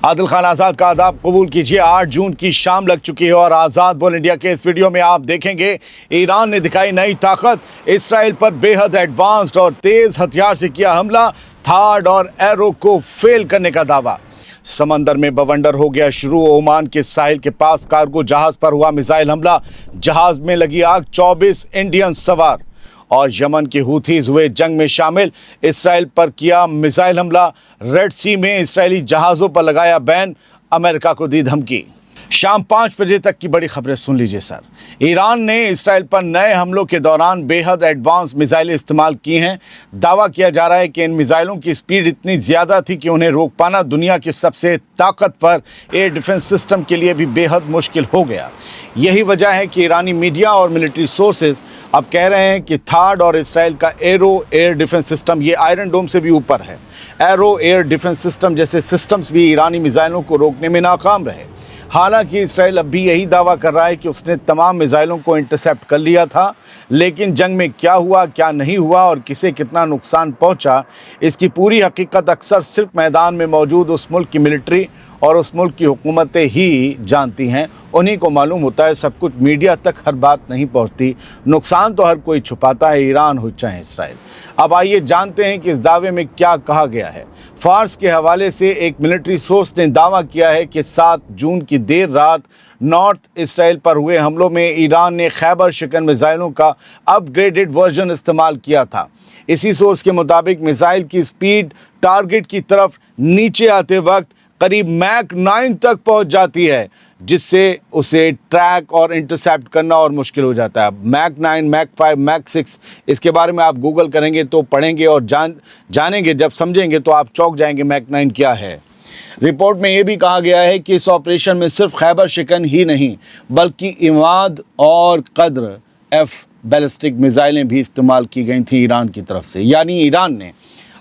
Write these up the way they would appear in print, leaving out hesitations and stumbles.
आदिल खान आज़ाद का आदाब कबूल कीजिए। 8 जून की शाम लग चुकी है और आज़ाद बोल इंडिया के इस वीडियो में आप देखेंगे ईरान ने दिखाई नई ताकत, इसराइल पर बेहद एडवांस्ड और तेज़ हथियार से किया हमला, थार्ड और एरो को फेल करने का दावा। समंदर में बवंडर हो गया शुरू। ओमान के साहिल के पास कार्गो जहाज पर हुआ मिसाइल हमला, जहाज में लगी आग, 24 इंडियन सवार। और यमन के हूथीज हुए जंग में शामिल, इसराइल पर किया मिसाइल हमला, रेड सी में इसराइली जहाज़ों पर लगाया बैन, अमेरिका को दी धमकी। शाम 5 बजे तक की बड़ी खबरें सुन लीजिए सर। ईरान ने इसराइल पर नए हमलों के दौरान बेहद एडवांस मिसाइलें इस्तेमाल की हैं। दावा किया जा रहा है कि इन मिसाइलों की स्पीड इतनी ज़्यादा थी कि उन्हें रोक पाना दुनिया के सबसे ताकतवर एयर डिफेंस सिस्टम के लिए भी बेहद मुश्किल हो गया। यही वजह है कि ईरानी मीडिया और मिलिट्री सोर्सेज अब कह रहे हैं कि थार्ड और इसराइल का एरो एयर डिफेंस सिस्टम ये आयरन डोम से भी ऊपर है। एरो एयर डिफेंस सिस्टम जैसे सिस्टम्स भी ईरानी मिसाइलों को रोकने में नाकाम रहे। हालांकि इसराइल अब भी यही दावा कर रहा है कि उसने तमाम मिसाइलों को इंटरसेप्ट कर लिया था, लेकिन जंग में क्या हुआ, क्या नहीं हुआ और किसे कितना नुकसान पहुंचा, इसकी पूरी हकीकत अक्सर सिर्फ मैदान में मौजूद उस मुल्क की मिलिट्री और उस मुल्क की हुकूमतें ही जानती हैं। उन्हीं को मालूम होता है सब कुछ। मीडिया तक हर बात नहीं पहुंचती। नुकसान तो हर कोई छुपाता है, ईरान हो चाहे इसराइल। अब आइए जानते हैं कि इस दावे में क्या कहा गया है। फार्स के हवाले से एक मिलिट्री सोर्स ने दावा किया है कि 7 जून की देर रात नॉर्थ इसराइल पर हुए हमलों में ईरान ने खैबर शिकन मिसाइलों का अपग्रेडेड वर्जन इस्तेमाल किया था। इसी सोर्स के मुताबिक मिसाइल की स्पीड टारगेट की तरफ नीचे आते वक्त करीब मैक 9 तक पहुंच जाती है, जिससे उसे ट्रैक और इंटरसेप्ट करना और मुश्किल हो जाता है। मैक 9, मैक 5, मैक 6, इसके बारे में आप गूगल करेंगे तो पढ़ेंगे और जानेंगे। जब समझेंगे तो आप चौंक जाएंगे मैक 9 क्या है। रिपोर्ट में ये भी कहा गया है कि इस ऑपरेशन में सिर्फ खैबर शिकन ही नहीं बल्कि इमाद और कद्र एफ बैलिस्टिक मिसाइलें भी इस्तेमाल की गई थी ईरान की तरफ से। यानी ईरान ने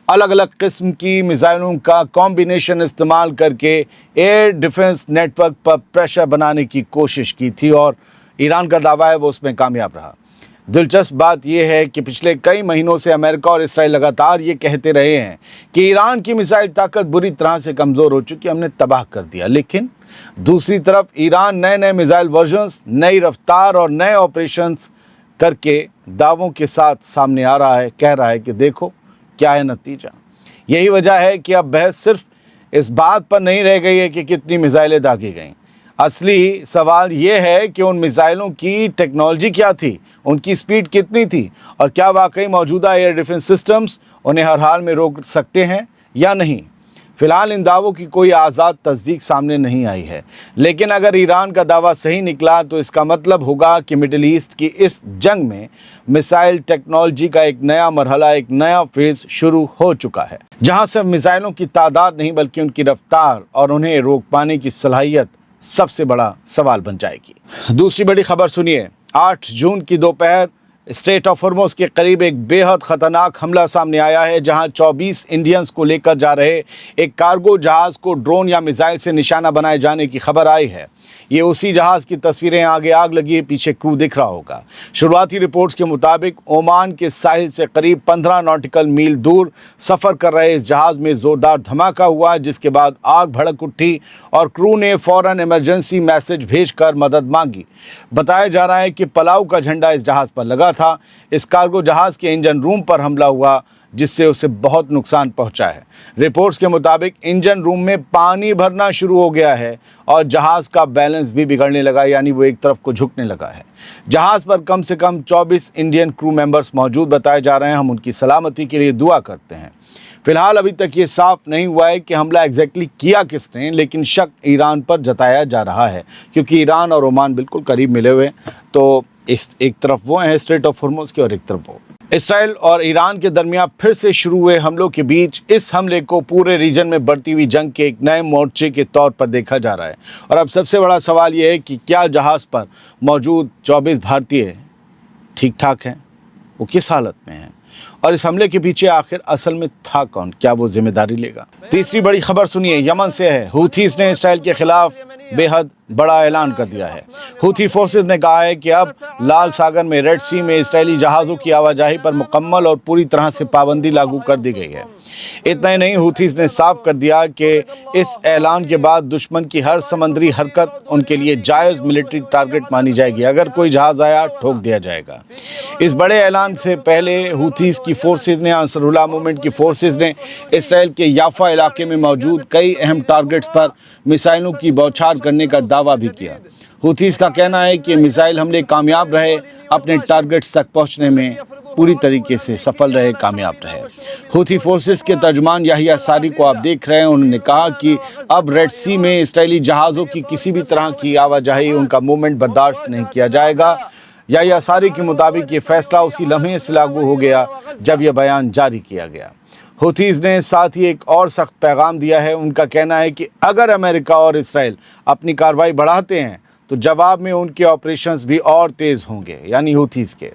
अलग अलग किस्म की मिसाइलों का कॉम्बिनेशन इस्तेमाल करके एयर डिफेंस नेटवर्क पर प्रेशर बनाने की कोशिश की थी और ईरान का दावा है वो उसमें कामयाब रहा। दिलचस्प बात यह है कि पिछले कई महीनों से अमेरिका और इसराइल लगातार ये कहते रहे हैं कि ईरान की मिसाइल ताकत बुरी तरह से कमज़ोर हो चुकी, हमने तबाह कर दिया। लेकिन दूसरी तरफ ईरान नए नए मिसाइल वर्जन्स, नई रफ्तार और नए ऑपरेशंस करके दावों के साथ सामने आ रहा है, कह रहा है कि देखो क्या है नतीजा। यही वजह है कि अब बहस सिर्फ इस बात पर नहीं रह गई है कि कितनी मिसाइलें दागी गईं। असली सवाल ये है कि उन मिसाइलों की टेक्नोलॉजी क्या थी, उनकी स्पीड कितनी थी और क्या वाकई मौजूदा एयर डिफेंस सिस्टम्स उन्हें हर हाल में रोक सकते हैं या नहीं। फिलहाल इन दावों की कोई आज़ाद तस्दीक सामने नहीं आई है, लेकिन अगर ईरान का दावा सही निकला तो इसका मतलब होगा कि मिडिल ईस्ट की इस जंग में मिसाइल टेक्नोलॉजी का एक नया मरहला, एक नया फेज़ शुरू हो चुका है, जहां सिर्फ मिसाइलों की तादाद नहीं बल्कि उनकी रफ्तार और उन्हें रोक पाने की सलाहियत सबसे बड़ा सवाल बन जाएगी। दूसरी बड़ी खबर सुनिए। 8 जून की दोपहर स्ट्रेट ऑफ हॉर्मुज़ के करीब एक बेहद ख़तरनाक हमला सामने आया है, जहां 24 इंडियंस को लेकर जा रहे एक कार्गो जहाज़ को ड्रोन या मिसाइल से निशाना बनाए जाने की खबर आई है। ये उसी जहाज़ की तस्वीरें, आगे आग लगी है, पीछे क्रू दिख रहा होगा। शुरुआती रिपोर्ट्स के मुताबिक ओमान के साहिल से करीब 15 नॉटिकल मील दूर सफ़र कर रहे इस जहाज़ में ज़ोरदार धमाका हुआ, जिसके बाद आग भड़क उठी और क्रू ने फ़ौरन इमरजेंसी मैसेज भेजकर मदद मांगी। बताया जा रहा है कि पलाऊ का झंडा इस जहाज़ पर लगा था। इस कार्गो जहाज़ के इंजन रूम पर हमला हुआ, जिससे उसे बहुत नुकसान पहुंचा है। रिपोर्ट्स के मुताबिक इंजन रूम में पानी भरना शुरू हो गया है और जहाज़ का बैलेंस भी बिगड़ने लगा, यानी वो एक तरफ को झुकने लगा है। जहाज़ पर कम से कम 24 इंडियन क्रू मेंबर्स मौजूद बताए जा रहे हैं। हम उनकी सलामती के लिए दुआ करते हैं। फिलहाल अभी तक ये साफ नहीं हुआ है कि हमला एग्जैक्टली किया किसने, लेकिन शक ईरान पर जताया जा रहा है क्योंकि ईरान और ओमान बिल्कुल करीब मिले हुए हैं। तो इस एक तरफ वो हैं स्ट्रेट ऑफ हॉर्मुज़ की और एक तरफ वो। इसराइल और ईरान के दरमियान फिर से शुरू हुए हमलों के बीच इस हमले को पूरे रीजन में बढ़ती हुई जंग के एक नए मोर्चे के तौर पर देखा जा रहा है। और अब सबसे बड़ा सवाल ये है कि क्या जहाज़ पर मौजूद 24 भारतीय ठीक ठाक हैं, वो किस हालत में हैं और इस हमले के पीछे आखिर असल में था कौन, क्या वो जिम्मेदारी लेगा। तीसरी बड़ी खबर सुनिए, यमन से है। हूथीज ने इसराइल के खिलाफ बेहद बड़ा ऐलान कर दिया है। हूथी फोर्सेस ने कहा है कि अब लाल सागर में रेड सी में इस्राएली जहाज़ों की आवाजाही पर मुकम्मल और पूरी तरह से पाबंदी लागू कर दी गई है। इतना ही नहीं, हूथीज ने साफ कर दिया कि इस ऐलान के बाद दुश्मन की हर समुद्री हरकत उनके लिए जायज़ मिलिट्री टारगेट मानी जाएगी। अगर कोई जहाज़ आया ठोक दिया जाएगा। इस बड़े ऐलान से पहले हूथीज की फोर्सेज ने, अंसरुल्लाह मूवमेंट की फोर्सेज ने इसराइल के याफा इलाके में मौजूद कई अहम टारगेट्स पर मिसाइलों की बौछार करने का दावा भी किया। हूथीज का कहना है कि मिसाइल हमले कामयाब रहे, अपने टारगेट्स तक पहुंचने में पूरी तरीके से सफल रहे, कामयाब रहे। हूथी फोर्सेस के तर्जुमान याहिया सारी को आप देख रहे हैं, उन्होंने कहा कि अब रेड सी में इस्राएली जहाज़ों की किसी भी तरह की आवाजाही, उनका मूवमेंट बर्दाश्त नहीं किया जाएगा। याहिया सारी के मुताबिक ये फैसला उसी लम्हे से लागू हो गया जब यह बयान जारी किया गया। हूथीज ने साथ ही एक और सख्त पैगाम दिया है। उनका कहना है कि अगर अमेरिका और इसराइल अपनी कार्रवाई बढ़ाते हैं तो जवाब में उनके ऑपरेशंस भी और तेज़ होंगे, यानी हूथीज के।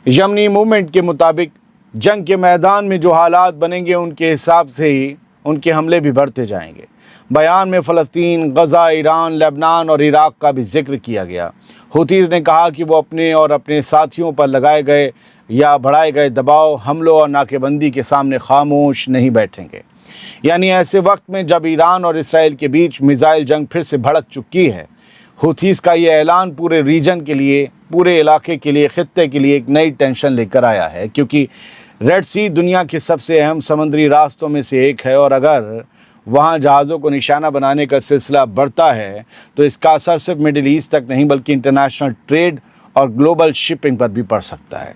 यमनी मूवमेंट के मुताबिक जंग के मैदान में जो हालात बनेंगे उनके हिसाब से ही उनके हमले भी बढ़ते जाएंगे। बयान में फ़लस्तीन, गज़ा, ईरान, लेबनान और इराक़ का भी जिक्र किया गया। हूथीज़ ने कहा कि वो अपने और अपने साथियों पर लगाए गए या बढ़ाए गए दबाव, हमलों और नाकेबंदी के सामने खामोश नहीं बैठेंगे। यानी ऐसे वक्त में जब ईरान और इसराइल के बीच मिसाइल जंग फिर से भड़क चुकी है, हूथीज़ का ये ऐलान पूरे रीजन के लिए, पूरे इलाके के लिए, खित्ते के लिए एक नई टेंशन लेकर आया है, क्योंकि रेड सी दुनिया के सबसे अहम समुद्री रास्तों में से एक है और अगर वहाँ जहाज़ों को निशाना बनाने का सिलसिला बढ़ता है तो इसका असर सिर्फ मिडिल ईस्ट तक नहीं बल्कि इंटरनेशनल ट्रेड और ग्लोबल शिपिंग पर भी पड़ सकता है।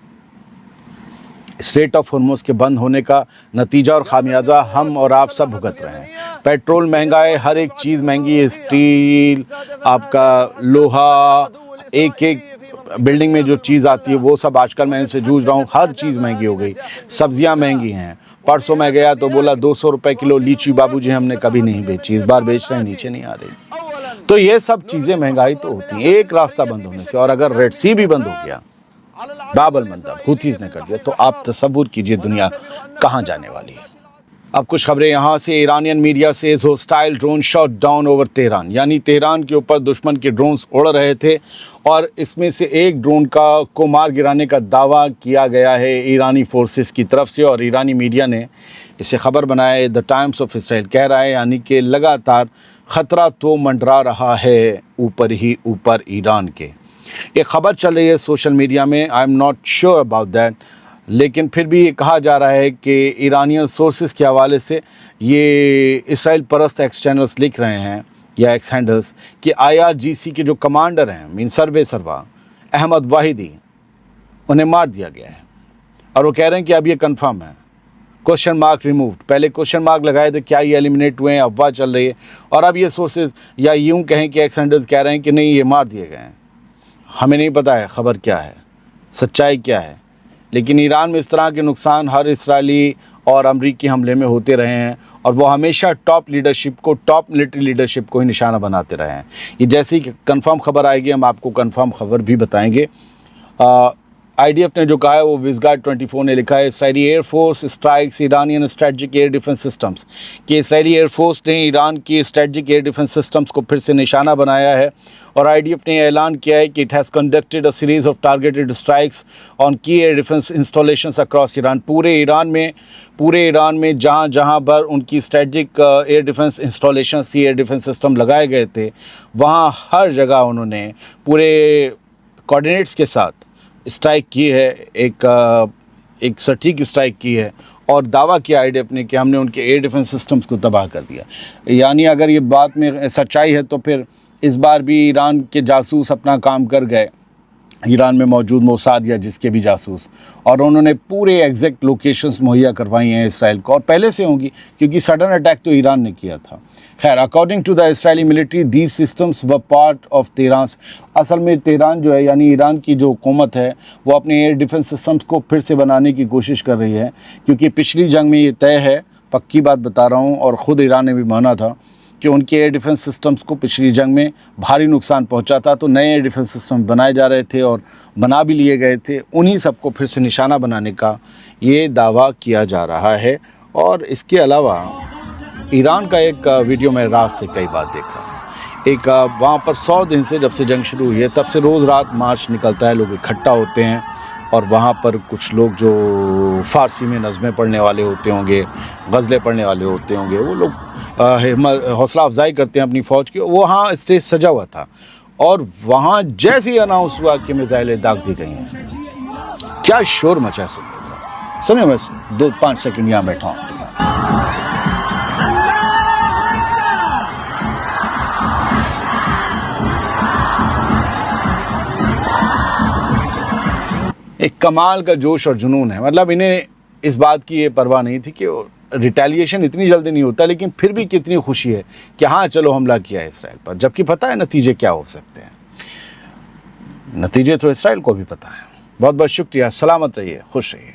स्ट्रेट ऑफ हॉर्मुज़ के बंद होने का नतीजा और खामियाजा हम और आप सब भुगत रहे हैं। पेट्रोल महंगा है, हर एक चीज़ महंगी है, स्टील, आपका लोहा, एक एक बिल्डिंग में जो चीज़ आती है वो सब आजकल मैं इनसे जूझ रहा हूँ, हर चीज़ महंगी हो गई। सब्जियाँ महंगी हैं। परसों मैं गया तो बोला 200 रुपये किलो लीची, बाबूजी हमने कभी नहीं बेची, इस बार बेच रहे हैं, नीचे नहीं आ रही। तो ये सब चीज़ें महंगाई तो होती हैं एक रास्ता बंद होने से, और अगर रेड सी भी बंद हो गया, बाबल मंदब हूथीज़ ने कर दिया, तो आप तसव्वुर कीजिए दुनिया कहाँ जाने वाली है। अब कुछ खबरें यहाँ से। ईरानियन मीडिया से hostile drone shot down over Tehran, यानी तेहरान के ऊपर दुश्मन के ड्रोन्स उड़ रहे थे और इसमें से एक ड्रोन को मार गिराने का दावा किया गया है ईरानी फोर्सेस की तरफ से, और ईरानी मीडिया ने इसे खबर बनाया है। द टाइम्स ऑफ इसराइल कह रहा है, यानी कि लगातार ख़तरा तो मंडरा रहा है ऊपर ही ऊपर ईरान के। ये खबर चल रही है सोशल मीडिया में, I am not sure about that, लेकिन फिर भी ये कहा जा रहा है कि ईरानियन सोर्सेस के हवाले से ये इसराइल परस्त एक्स चैनल्स लिख रहे हैं या एक्स हैंडल्स कि IRGC के जो कमांडर हैं, मीन सरवा अहमद वाहिदी, उन्हें मार दिया गया है। और वो कह रहे हैं कि अब ये कंफर्म है, क्वेश्चन मार्क रिमूव्ड। पहले क्वेश्चन मार्क लगाए थे, क्या ये एलिमिनेट हुए हैं, अफवाह चल रही है, और अब ये सोर्सेज या यूँ कहें कि एक्स हैंडल्स कह रहे हैं कि नहीं, ये मार दिए गए हैं। हमें नहीं पता है खबर क्या है, सच्चाई क्या है, लेकिन ईरान में इस तरह के नुकसान हर इसराइली और अमरीकी हमले में होते रहे हैं और वो हमेशा टॉप लीडरशिप को, टॉप मिलिट्री लीडरशिप को ही निशाना बनाते रहे हैं। ये जैसे ही कंफर्म खबर आएगी हम आपको कंफर्म खबर भी बताएंगे। IDF ने जो कहा है वो विज़गार्ड 24 ने लिखा है, Israeli air force strikes Iranian strategic air defence systems, कि इसराइली एयरफोर्स ने ईरान की स्ट्रेटजिक एयर डिफेंस सिस्टम्स को फिर से निशाना बनाया है। और IDF ने ऐलान किया है कि it has conducted a series of targeted strikes on key air defence installations across Iran. पूरे ईरान में जहाँ जहाँ पर उनकी strategic air defence installations, air defence system लगाए गए थे, वहाँ हर जगह उन्होंने पूरे कोऑर्डिनेट्स के साथ स्ट्राइक की है, एक सटीक स्ट्राइक की है और दावा किया IDF ने कि हमने उनके एयर डिफेंस सिस्टम्स को तबाह कर दिया। यानी अगर ये बात में सच्चाई है तो फिर इस बार भी ईरान के जासूस अपना काम कर गए, ईरान में मौजूद मोसाद या जिसके भी जासूस, और उन्होंने पूरे एग्जैक्ट लोकेशंस मुहैया करवाई हैं इसराइल को, और पहले से होंगी क्योंकि सडन अटैक तो ईरान ने किया था। खैर, according to the Israeli military these systems व पार्ट ऑफ तेहरान। असल में तेहरान जो है, यानी ईरान की जो हुकूमत है, वो अपने एयर डिफेंस सिस्टम्स को फिर से बनाने की कोशिश कर रही है, क्योंकि पिछली जंग में ये तय है, पक्की बात बता रहा हूँ, और ख़ुद ईरान ने भी माना था कि उनके एयर डिफेंस सिस्टम्स को पिछली जंग में भारी नुकसान पहुंचा था, तो नए एयर डिफेंस सिस्टम बनाए जा रहे थे और बना भी लिए गए थे। उन्हीं सबको फिर से निशाना बनाने का ये दावा किया जा रहा है। और इसके अलावा ईरान का एक वीडियो मैं रात से कई बार देख रहा हूँ। एक वहाँ पर 100 दिन से जब से जंग शुरू हुई है तब से रोज़ रात मार्च निकलता है, लोग इकट्ठा होते हैं और वहाँ पर कुछ लोग जो फ़ारसी में नज़में पढ़ने वाले होते होंगे, गज़लें पढ़ने वाले होते होंगे, वो लोग हौसला अफजाई करते हैं अपनी फ़ौज की। वो वहाँ स्टेज सजा हुआ था और वहाँ जैसे ही अनाउंस हुआ कि मिसाइलें दाग दी गई हैं, क्या शोर मचा सुनिए। मैं 2-5 सेकंड यहाँ बैठा हूँ आपके पास। एक कमाल का जोश और जुनून है। मतलब इन्हें इस बात की ये परवाह नहीं थी कि रिटेलिएशन इतनी जल्दी नहीं होता, लेकिन फिर भी कितनी खुशी है कि हाँ चलो हमला किया है इसराइल पर, जबकि पता है नतीजे क्या हो सकते हैं। नतीजे तो इसराइल को भी पता है। बहुत बहुत शुक्रिया। सलामत रहिए, खुश रहिए।